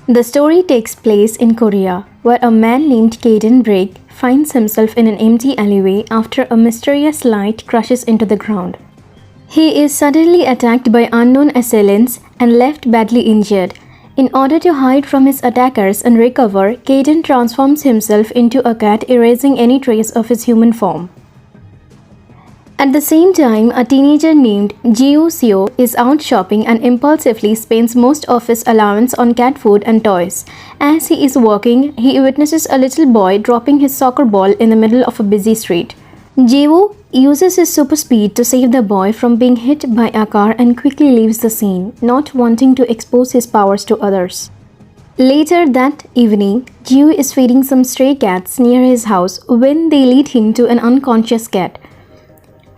The story takes place in Korea, where a man named Kaden Brigg finds himself in an empty alleyway after a mysterious light crashes into the ground. He is suddenly attacked by unknown assailants and left badly injured. In order to hide from his attackers and recover, Kaden transforms himself into a cat, erasing any trace of his human form. At the same time, a teenager named Jiu Seo is out shopping and impulsively spends most of his allowance on cat food and toys. As he is walking, he witnesses a little boy dropping his soccer ball in the middle of a busy street. Jiwoo uses his super speed to save the boy from being hit by a car and quickly leaves the scene, not wanting to expose his powers to others. Later that evening, Jiwoo is feeding some stray cats near his house when they lead him to an unconscious cat.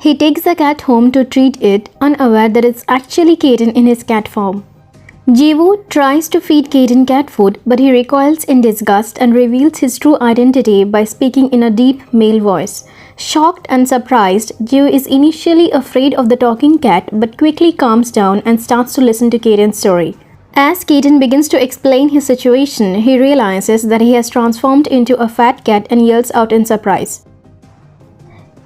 He takes the cat home to treat it, unaware that it's actually Kaden in his cat form. Jiwoo tries to feed Kaden cat food, but he recoils in disgust and reveals his true identity by speaking in a deep male voice. Shocked and surprised, Jiwoo is initially afraid of the talking cat but quickly calms down and starts to listen to Kaden's story. As Kaden begins to explain his situation, he realizes that he has transformed into a fat cat and yells out in surprise.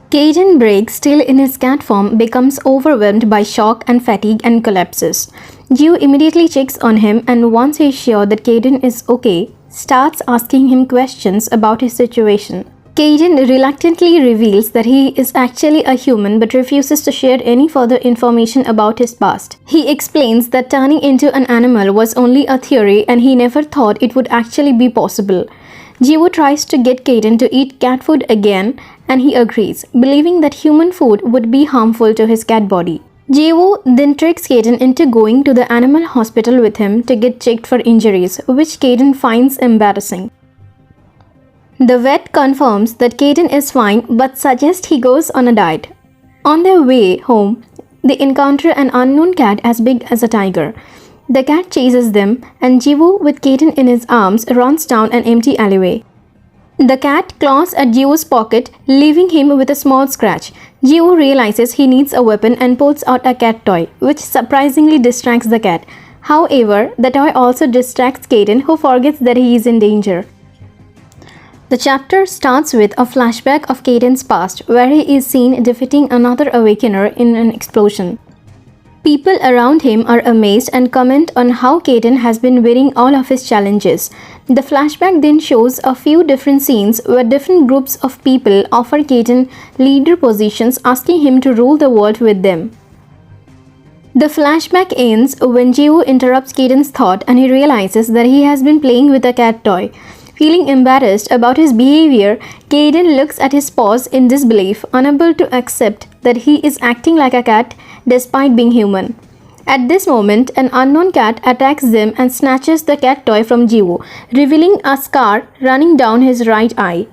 Kaden Brigg, still in his cat form, becomes overwhelmed by shock and fatigue and collapses. Jiwoo immediately checks on him and once he is sure that Kaden is okay, starts asking him questions about his situation. Kaden reluctantly reveals that he is actually a human but refuses to share any further information about his past. He explains that turning into an animal was only a theory and he never thought it would actually be possible. Jiwoo tries to get Kaden to eat cat food again and he agrees, believing that human food would be harmful to his cat body. Jiwoo then tricks Kaden into going to the animal hospital with him to get checked for injuries, which Kaden finds embarrassing. The vet confirms that Kaden is fine but suggests he goes on a diet. On their way home, they encounter an unknown cat as big as a tiger. The cat chases them and Jiwoo, with Kaden in his arms, runs down an empty alleyway. The cat claws at Jiwoo's pocket, leaving him with a small scratch. Jiwoo realizes he needs a weapon and pulls out a cat toy, which surprisingly distracts the cat. However, the toy also distracts Kaden, who forgets that he is in danger. The chapter starts with a flashback of Kaden's past, where he is seen defeating another awakener in an explosion. People around him are amazed and comment on how Kaden has been winning all of his challenges. The flashback then shows a few different scenes where different groups of people offer Kaden leader positions, asking him to rule the world with them. The flashback ends when Jiwoo interrupts Kaden's thought and he realizes that he has been playing with a cat toy. Feeling embarrassed about his behavior, Kaden looks at his paws in disbelief, unable to accept that he is acting like a cat despite being human. At this moment, an unknown cat attacks them and snatches the cat toy from Jiwoo, revealing a scar running down his right eye.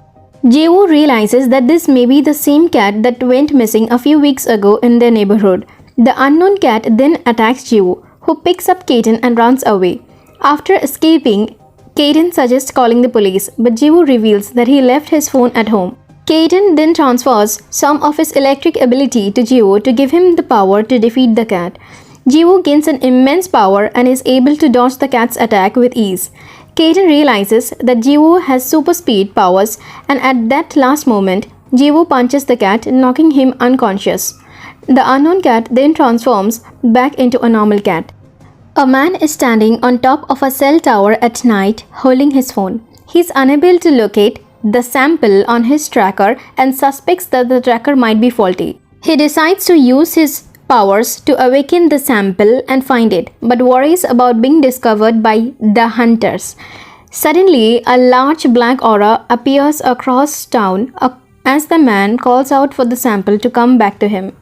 Jiwoo realizes that this may be the same cat that went missing a few weeks ago in their neighborhood. The unknown cat then attacks Jiwoo, who picks up Kaden and runs away. After escaping, Kaden suggests calling the police, but Jiwoo reveals that he left his phone at home. Kaden then transfers some of his electric ability to Jiwoo to give him the power to defeat the cat. Jiwoo gains an immense power and is able to dodge the cat's attack with ease. Kaden realizes that Jiwoo has super speed powers and at that last moment, Jiwoo punches the cat, knocking him unconscious. The unknown cat then transforms back into a normal cat. A man is standing on top of a cell tower at night holding his phone. He is unable to locate the sample on his tracker and suspects that the tracker might be faulty. He decides to use his powers to awaken the sample and find it, but worries about being discovered by the hunters. Suddenly, a large black aura appears across town as the man calls out for the sample to come back to him.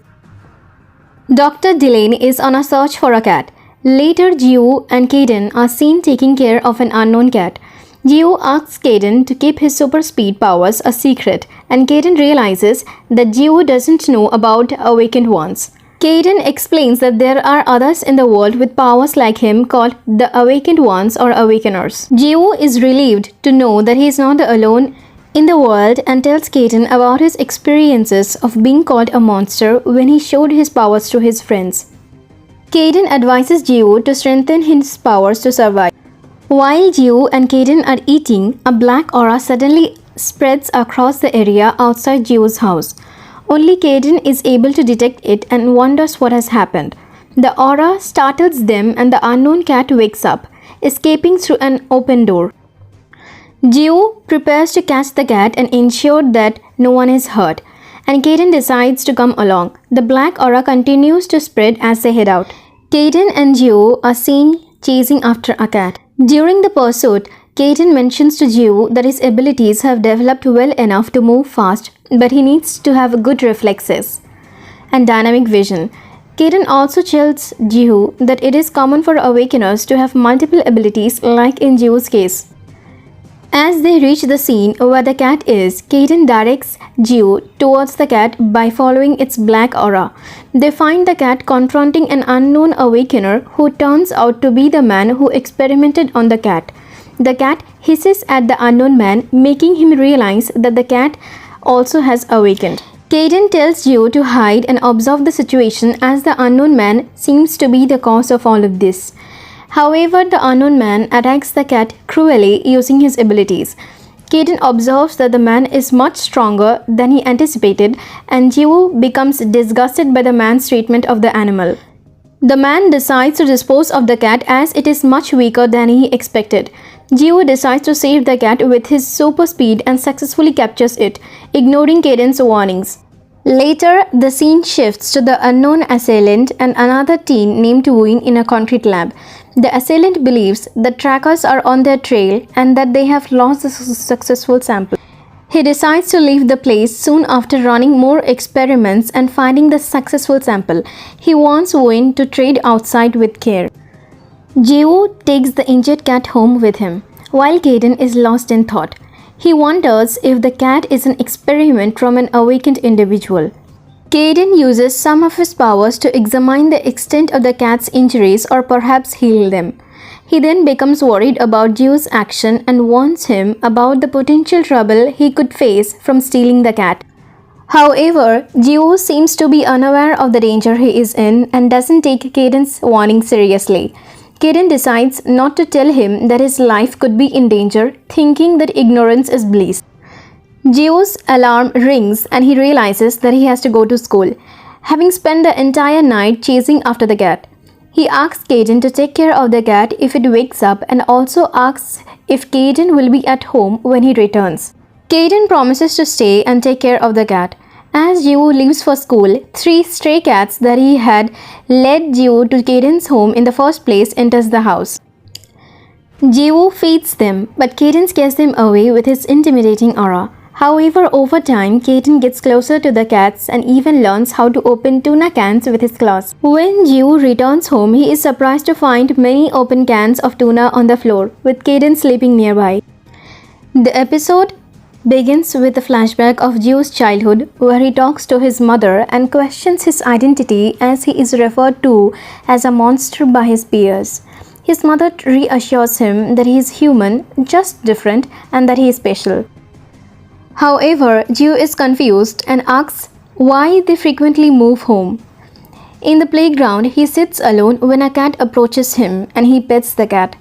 Dr. Delaney is on a search for a cat. Later, Jiwoo and Kaden are seen taking care of an unknown cat. Jiwoo asks Kaden to keep his super speed powers a secret, and Kaden realizes that Jiwoo doesn't know about awakened ones. Kaden explains that there are others in the world with powers like him called the awakened ones or awakeners. Jiwoo is relieved to know that he is not alone in the world and tells Kaden about his experiences of being called a monster when he showed his powers to his friends. Kaden advises Jiwoo to strengthen his powers to survive. While Jiu and Kaden are eating, a black aura suddenly spreads across the area outside Jiu's house. Only Kaden is able to detect it and wonders what has happened. The aura startles them and the unknown cat wakes up, escaping through an open door. Jiu prepares to catch the cat and ensure that no one is hurt, and Kaden decides to come along. The black aura continues to spread as they head out. Kaden and Jiu are seen chasing after a cat. During the pursuit, Kaden mentions to Jiu that his abilities have developed well enough to move fast, but he needs to have good reflexes and dynamic vision. Kaden also tells Jiu that it is common for awakeners to have multiple abilities like in Jiu's case. As they reach the scene where the cat is, Kaden directs Jiu towards the cat by following its black aura. They find the cat confronting an unknown awakener who turns out to be the man who experimented on the cat. The cat hisses at the unknown man, making him realize that the cat also has awakened. Kaden tells Jiu to hide and observe the situation as the unknown man seems to be the cause of all of this. However, the unknown man attacks the cat cruelly using his abilities. Kaden observes that the man is much stronger than he anticipated, and Jiu becomes disgusted by the man's treatment of the animal. The man decides to dispose of the cat as it is much weaker than he expected. Jiu decides to save the cat with his super speed and successfully captures it, ignoring Kaden's warnings. Later, the scene shifts to the unknown assailant and another teen named Wooin in a concrete lab. The assailant believes that trackers are on their trail and that they have lost the successful sample. He decides to leave the place soon after running more experiments and finding the successful sample. He wants Wooin to trade outside with care. Jiu takes the injured cat home with him, while Kaden is lost in thought. He wonders if the cat is an experiment from an awakened individual. Kaden uses some of his powers to examine the extent of the cat's injuries or perhaps heal them. He then becomes worried about Jiu's action and warns him about the potential trouble he could face from stealing the cat. However, Jiu seems to be unaware of the danger he is in and doesn't take Kaden's warning seriously. Kaden decides not to tell him that his life could be in danger, thinking that ignorance is bliss. Jiu's alarm rings and he realizes that he has to go to school, having spent the entire night chasing after the cat. He asks Kaden to take care of the cat if it wakes up and also asks if Kaden will be at home when he returns. Kaden promises to stay and take care of the cat. As Jiu leaves for school, 3 stray cats that he had led Jiu to Kaden's home in the first place enters the house. Jiu feeds them, but Kaden scares them away with his intimidating aura. However, over time, Kaden gets closer to the cats and even learns how to open tuna cans with his claws. When Jiu returns home, he is surprised to find many open cans of tuna on the floor, with Kaden sleeping nearby. The episode begins with a flashback of Jiu's childhood, where he talks to his mother and questions his identity as he is referred to as a monster by his peers. His mother reassures him that he is human, just different, and that he is special. However, Jiu is confused and asks why they frequently move home. In the playground, he sits alone when a cat approaches him and he pets the cat.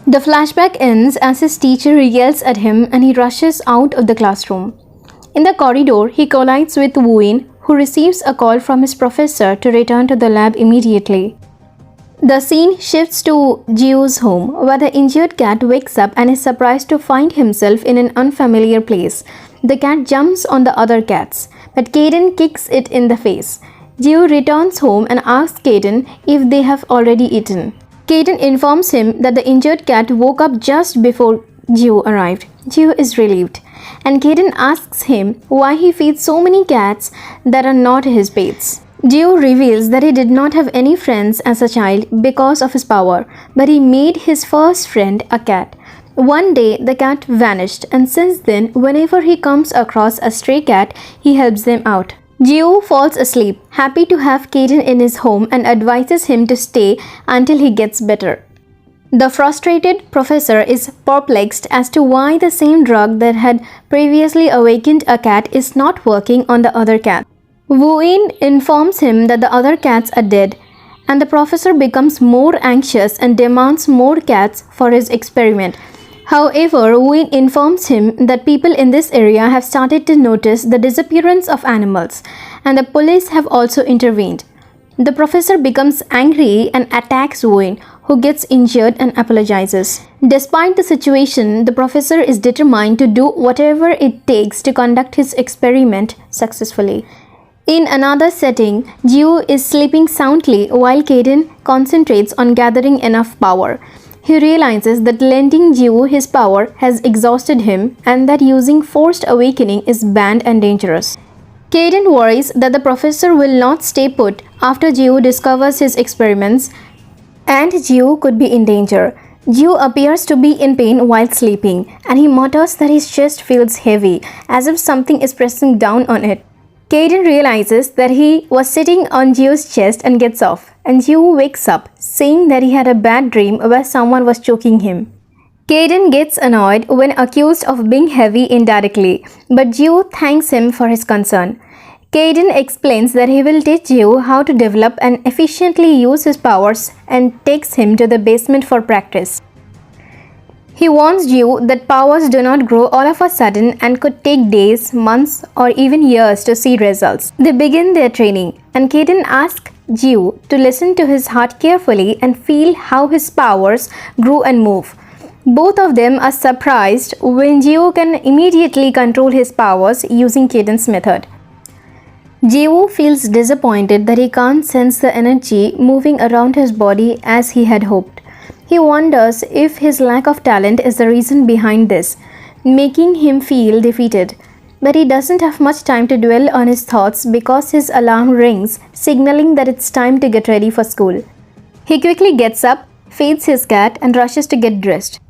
The flashback ends as his teacher yells at him and he rushes out of the classroom. In the corridor, he collides with Wooin, who receives a call from his professor to return to the lab immediately. The scene shifts to Jiu's home, where the injured cat wakes up and is surprised to find himself in an unfamiliar place. The cat jumps on the other cats, but Kaden kicks it in the face. Jiu returns home and asks Kaden if they have already eaten. Kaden informs him that the injured cat woke up just before Jiu arrived. Jiu is relieved, and Kaden asks him why he feeds so many cats that are not his pets. Jiu reveals that he did not have any friends as a child because of his power, but he made his first friend a cat. One day, the cat vanished, and since then, whenever he comes across a stray cat, he helps them out. Jiu falls asleep, happy to have Kaden in his home, and advises him to stay until he gets better. The frustrated professor is perplexed as to why the same drug that had previously awakened a cat is not working on the other cat. Wooin informs him that the other cats are dead and the professor becomes more anxious and demands more cats for his experiment. However, Wayne informs him that people in this area have started to notice the disappearance of animals, and the police have also intervened. The professor becomes angry and attacks Wayne, who gets injured and apologizes. Despite the situation, the professor is determined to do whatever it takes to conduct his experiment successfully. In another setting, Jiwoo is sleeping soundly while Kaden concentrates on gathering enough power. He realizes that lending Jiwoo his power has exhausted him and that using forced awakening is banned and dangerous. Kaden worries that the professor will not stay put after Jiwoo discovers his experiments and Jiwoo could be in danger. Jiwoo appears to be in pain while sleeping and he mutters that his chest feels heavy as if something is pressing down on it. Kaden realizes that he was sitting on Jiwoo's chest and gets off, and Jiwoo wakes up, saying that he had a bad dream where someone was choking him. Kaden gets annoyed when accused of being heavy indirectly, but Jiwoo thanks him for his concern. Kaden explains that he will teach Jiwoo how to develop and efficiently use his powers and takes him to the basement for practice. He warns Jiwoo that powers do not grow all of a sudden and could take days, months, or even years to see results. They begin their training, and Kaden asks Jiwoo to listen to his heart carefully and feel how his powers grow and move. Both of them are surprised when Jiwoo can immediately control his powers using Kaden's method. Jiwoo feels disappointed that he can't sense the energy moving around his body as he had hoped. He wonders if his lack of talent is the reason behind this, making him feel defeated. But he doesn't have much time to dwell on his thoughts because his alarm rings, signaling that it's time to get ready for school. He quickly gets up, feeds his cat, and rushes to get dressed.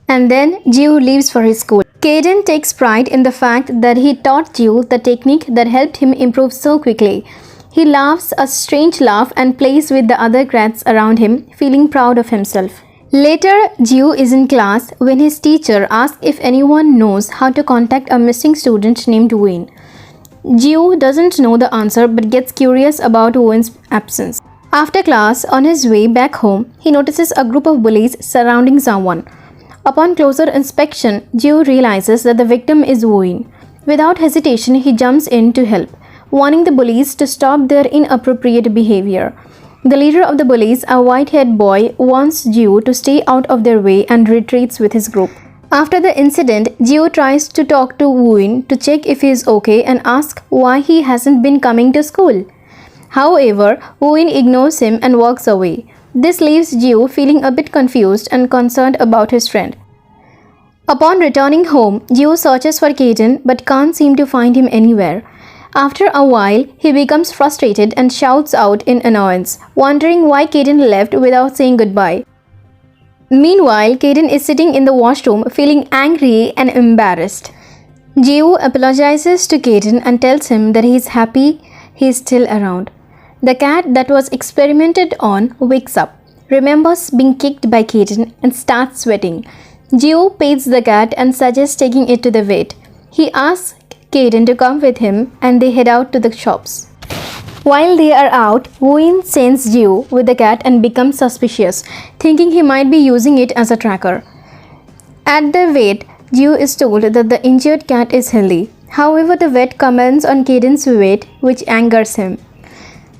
And then Jiwoo leaves for his school. Kaden takes pride in the fact that he taught Jiwoo the technique that helped him improve so quickly. He laughs a strange laugh and plays with the other cats around him, feeling proud of himself. Later, Jiwoo is in class when his teacher asks if anyone knows how to contact a missing student named Wayne. Jiwoo doesn't know the answer but gets curious about Wayne's absence. After class, on his way back home, he notices a group of bullies surrounding someone. Upon closer inspection, Jiwoo realizes that the victim is Wayne. Without hesitation, he jumps in to help, warning the bullies to stop their inappropriate behavior. The leader of the bullies, a white-haired boy, wants Jiwoo to stay out of their way and retreats with his group. After the incident, Jiwoo tries to talk to Wayne to check if he is okay and asks why he hasn't been coming to school. However, Wayne ignores him and walks away. This leaves Jiwoo feeling a bit confused and concerned about his friend. Upon returning home, Jiwoo searches for Kaden but can't seem to find him anywhere. After a while, he becomes frustrated and shouts out in annoyance, wondering why Kaden left without saying goodbye. Meanwhile, Kaden is sitting in the washroom feeling angry and embarrassed. Jiwoo apologizes to Kaden and tells him that he is happy he is still around. The cat that was experimented on wakes up, remembers being kicked by Kaden and starts sweating. Jiwoo pets the cat and suggests taking it to the vet. He asks Kaden to come with him and they head out to the shops. While they are out, Wayne sends Jiwoo with the cat and becomes suspicious, thinking he might be using it as a tracker. At the vet, Jiwoo is told that the injured cat is healthy. However, the vet comments on Kaden's weight, which angers him.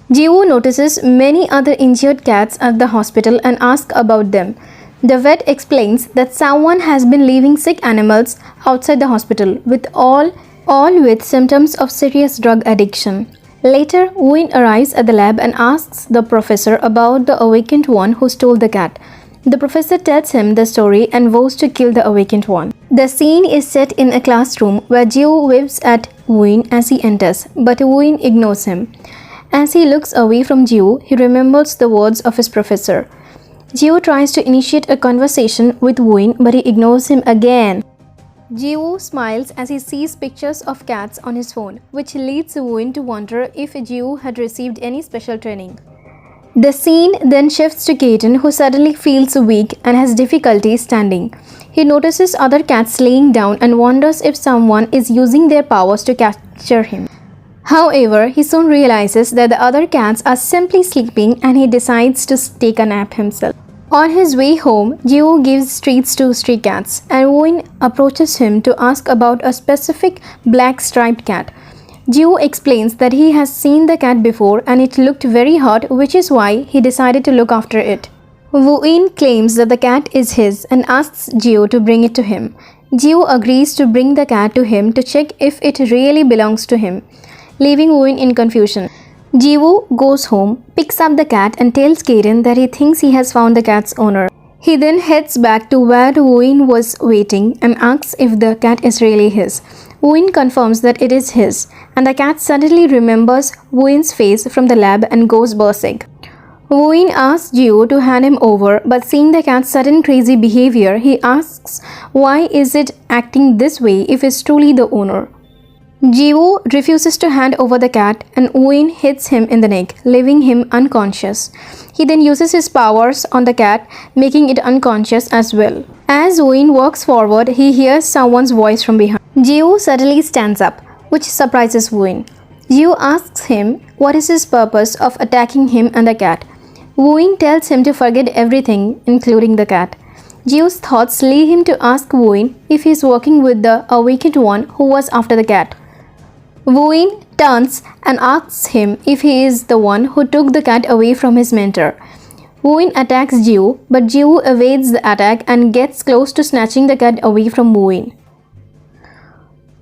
Jiwoo notices many other injured cats at the hospital and asks about them. The vet explains that someone has been leaving sick animals outside the hospital, with all with symptoms of serious drug addiction. Later, Wayne arrives at the lab and asks the professor about the awakened one who stole the cat. The professor tells him the story and vows to kill the awakened one. The scene is set in a classroom where Jiwoo waves at Wayne as he enters, but Wayne ignores him. As he looks away from Jiwoo, he remembers the words of his professor. Jiwoo tries to initiate a conversation with Wayne, but he ignores him again. Jiwoo smiles as he sees pictures of cats on his phone, which leads Wayne to wonder if Jiwoo had received any special training. The scene then shifts to Kaden, who suddenly feels weak and has difficulty standing. He notices other cats laying down and wonders if someone is using their powers to capture him. However, he soon realizes that the other cats are simply sleeping and he decides to take a nap himself. On his way home, Geo gives treats to stray cats and Owen approaches him to ask about a specific black striped cat. Geo explains that he has seen the cat before and it looked very hot, which is why he decided to look after it. Woo-in claims that the cat is his and asks Geo to bring it to him. Geo agrees to bring the cat to him to check if it really belongs to him, leaving Woo-in in confusion. Geo goes home, picks up the cat and tells Kaden that he thinks he has found the cat's owner. He then heads back to where Woo-in was waiting and asks if the cat is really his. Woo-in confirms that it is his, and the cat suddenly remembers Woo-in's face from the lab and goes berserk. Woo-in asks Geo to hand him over, but seeing the cat's sudden crazy behavior, he asks why is it acting this way if it's truly the owner. Geo refuses to hand over the cat and Woo-in hits him in the neck, leaving him unconscious. He then uses his powers on the cat, making it unconscious as well. As Woo-in walks forward, he hears someone's voice from behind. Geo suddenly stands up, which surprises Woo-in. Geo asks him what is his purpose of attacking him and the cat. Woo-in tells him to forget everything, including the cat. Geo's thoughts lead him to ask Woo-in if he is working with the awakened one who was after the cat. Woo-in turns and asks him if he is the one who took the cat away from his mentor. Woo-in attacks Geo, but Geo evades the attack and gets close to snatching the cat away from Woo-in.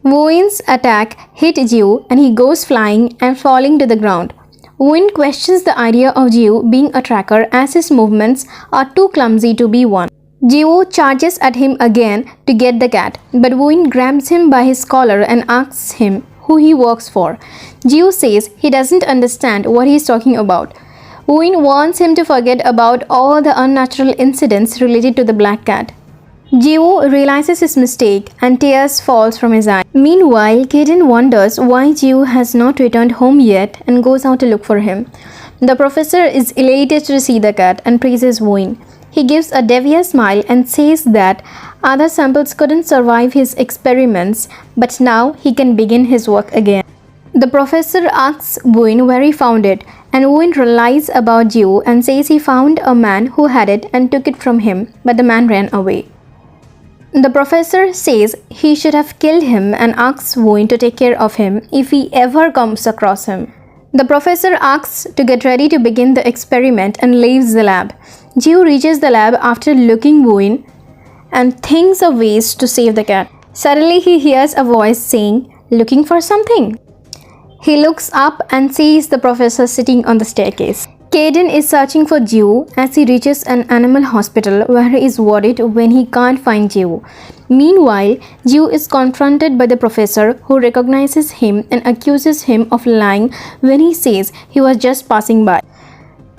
Woo-in's attack hit Geo and he goes flying and falling to the ground. Woo-in questions the idea of Geo being a tracker as his movements are too clumsy to be one. Geo charges at him again to get the cat, but Woo-in grabs him by his collar and asks him who he works for. Geo says he doesn't understand what he is talking about. Woo-in wants him to forget about all the unnatural incidents related to the black cat. Geo realizes his mistake and tears falls from his eyes. Meanwhile, Kaden wonders why Geo has not returned home yet and goes out to look for him. The professor is elated to see the cat and praises Woo-in. He gives a devious smile and says that other samples couldn't survive his experiments, but now he can begin his work again. The professor asks Woo-in where he found it, and Woo-in lies about Geo and says he found a man who had it and took it from him, but the man ran away. The professor says he should have killed him and asks Woo-in to take care of him if he ever comes across him. The professor asks to get ready to begin the experiment and leaves the lab. Geo reaches the lab after looking Woo-in and thinks of ways to save the cat. Suddenly he hears a voice saying, "Looking for something?" He looks up and sees the professor sitting on the staircase. Kaden is searching for Geo as he reaches an animal hospital where he is worried when he can't find Geo. Meanwhile, Geo is confronted by the professor who recognizes him and accuses him of lying when he says he was just passing by.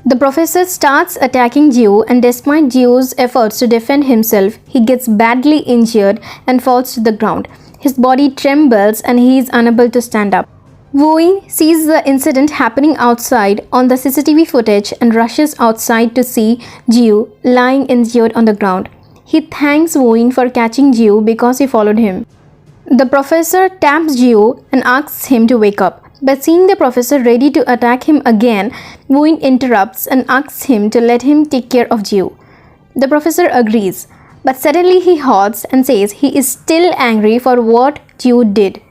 The professor starts attacking Geo and despite Geo's efforts to defend himself, he gets badly injured and falls to the ground. His body trembles and he is unable to stand up. Woo-in sees the incident happening outside on the CCTV footage and rushes outside to see Geo lying injured on the ground. He thanks Woo-in for catching Geo because he followed him. The professor taps Geo and asks him to wake up. But seeing the professor ready to attack him again, Woo-in interrupts and asks him to let him take care of Geo. The professor agrees, but suddenly he halts and says he is still angry for what Geo did,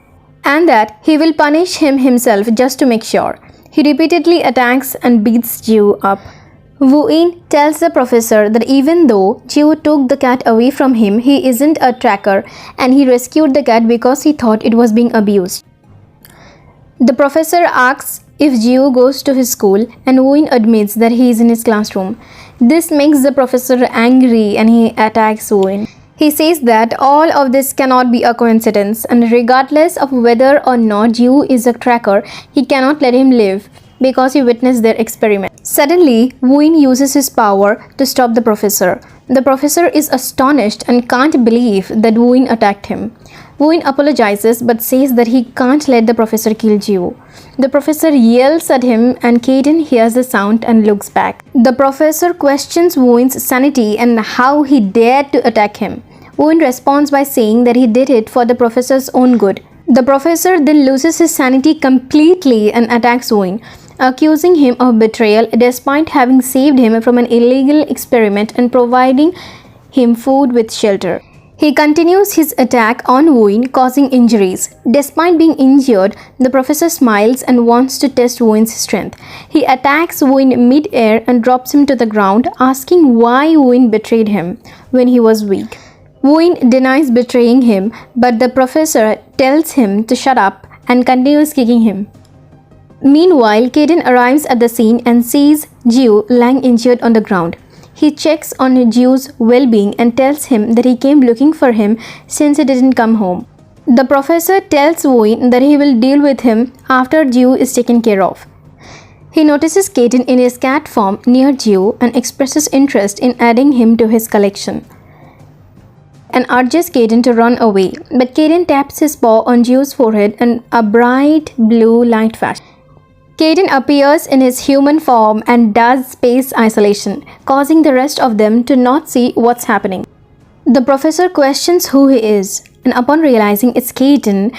and that he will punish him himself just to make sure. He repeatedly attacks and beats Geo up. Woo-in tells the professor that even though Geo took the cat away from him, he isn't a tracker and he rescued the cat because he thought it was being abused. The professor asks if Geo goes to his school and Woo-in admits that he is in his classroom. This makes the professor angry and he attacks Woo-in. He says that all of this cannot be a coincidence and regardless of whether or not Geo is a tracker, he cannot let him live because he witnessed their experiment. Suddenly, Woo-in uses his power to stop the professor. The professor is astonished and can't believe that Woo-in attacked him. Woo-in apologizes but says that he can't let the professor kill Geo. The professor yells at him and Kaden hears the sound and looks back. The professor questions Woo-in's sanity and how he dared to attack him. Woo-in responds by saying that he did it for the professor's own good. The professor then loses his sanity completely and attacks Wayne, accusing him of betrayal despite having saved him from an illegal experiment and providing him food with shelter. He continues his attack on Wayne, causing injuries. Despite being injured, the professor smiles and wants to test Wayne's strength. He attacks Wayne mid-air and drops him to the ground, asking why Wayne betrayed him when he was weak. Wayne denies betraying him, but the professor tells him to shut up and continues kicking him. Meanwhile, Kaden arrives at the scene and sees Jiu lying injured on the ground. He checks on Jiu's well-being and tells him that he came looking for him since he didn't come home. The professor tells Wayne that he will deal with him after Jiu is taken care of. He notices Kaden in his cat form near Jiu and expresses interest in adding him to his collection and urges Kaden to run away, but Kaden taps his paw on Jiu's forehead and a bright blue light flashes. Kaden appears in his human form and does space isolation, causing the rest of them to not see what's happening. The professor questions who he is, and upon realizing it's Kaden,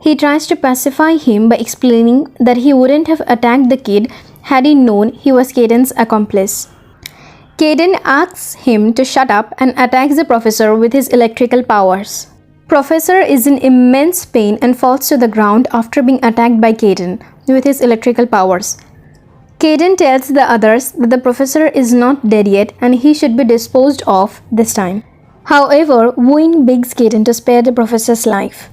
he tries to pacify him by explaining that he wouldn't have attacked the kid had he known he was Kaden's accomplice. Kaden asks him to shut up and attacks the professor with his electrical powers. Professor is in immense pain and falls to the ground after being attacked by Kaden with his electrical powers. Kaden tells the others that the professor is not dead yet and he should be disposed of this time. However, Wayne begs Kaden to spare the professor's life,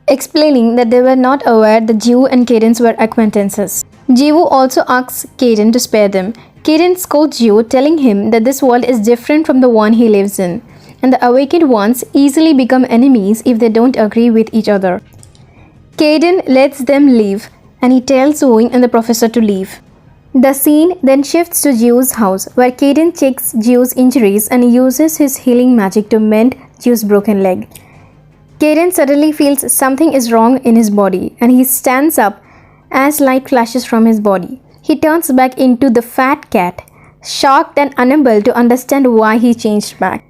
explaining that they were not aware that Jiu and Kaden were acquaintances. Jiu also asks Kaden to spare them. Kaden scolds Jiu, telling him that this world is different from the one he lives in, and the awakened ones easily become enemies if they don't agree with each other. Kaden lets them leave, and he tells Wayne and the professor to leave. The scene then shifts to Jiu's house, where Kaden checks Jiu's injuries and uses his healing magic to mend Jiu's broken leg. Kaden suddenly feels something is wrong in his body, and he stands up as light flashes from his body. He turns back into the fat cat, shocked and unable to understand why he changed back.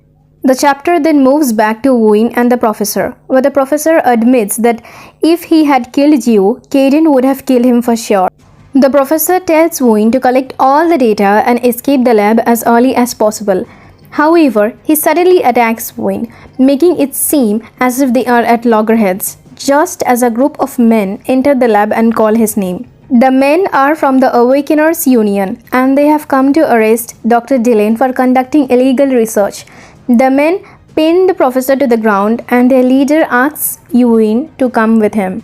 The chapter then moves back to Wayne and the professor, where the professor admits that if he had killed Jiu, Kaden would have killed him for sure. The professor tells Wayne to collect all the data and escape the lab as early as possible. However, he suddenly attacks Wayne, making it seem as if they are at loggerheads, just as a group of men enter the lab and call his name. The men are from the Awakeners Union, and they have come to arrest Dr. Dylan for conducting illegal research. The men pin the professor to the ground, and their leader asks Wayne to come with him.